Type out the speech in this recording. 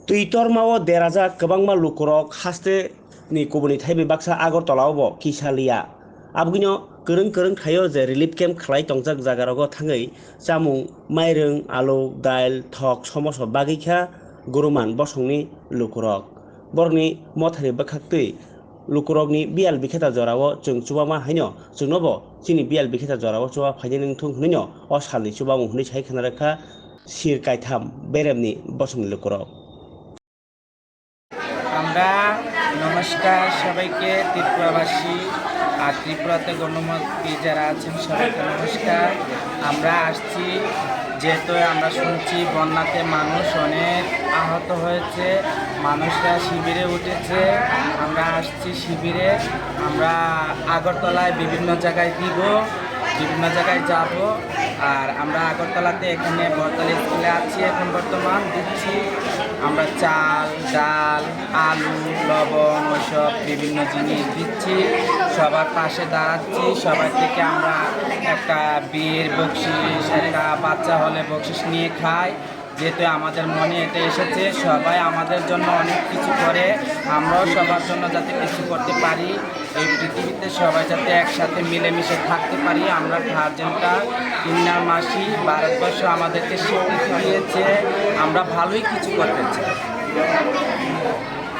Twitter mawo deraja kwbangma lukurok haste ni kubuni thaibe baksa Agartala bo kisalia abgino kwrung kwrung thaio je relief camp khlai tongjak jagarago thangai chamung mairung alu dail thok somoso bagikha guruman bosongni lukurok borni mothari bakhaktui lukurokni bial bikheta jorao chung chubama haino chungnobo chini bial bikheta jorao chuba phaini nungthung hnuino o salni chubamung hwnui sai khanarakha sir kaitham beremni bosongni lukurok। আমরা নমস্কার সবাইকে ত্রিপুরাবাসী আর ত্রিপুরাতে গণমুক্তি যারা আছেন সবাইকে নমস্কার। আমরা আসছি যেহেতু আমরা শুনছি বন্যাতে মানুষ অনেক আহত হয়েছে, মানুষরা শিবিরে উঠেছে। আমরা আসছি শিবিরে, আমরা আগরতলায় বিভিন্ন জায়গায় দিব, বিভিন্ন জায়গায় যাব। আর আমরা আগরতলাতে এখানে বরতলা স্কুলে আছি, এখন বর্তমান দিচ্ছি আমরা চাল ডাল আলু লবণ ওইসব বিভিন্ন জিনিস দিচ্ছি, সবার পাশে দাঁড়াচ্ছি। সবার থেকে আমরা একটা বিয়ের বকশিস, একটা বাচ্চা হলে বকশিস নিয়ে খাই। যেহেতু আমাদের মনে এটা এসেছে, সবাই আমাদের জন্য অনেক কিছু করে, আমরাও সবার জন্য যাতে কিছু করতে পারি, এই পৃথিবীতে সবাই যাতে একসাথে মিলেমিশে থাকতে পারি। আমরা গার্জেনটা ইন্নার মাসি ভারতবর্ষ আমাদেরকে স্বীকৃতি দিয়েছে, আমরা ভালোই কিছু করতে চাই।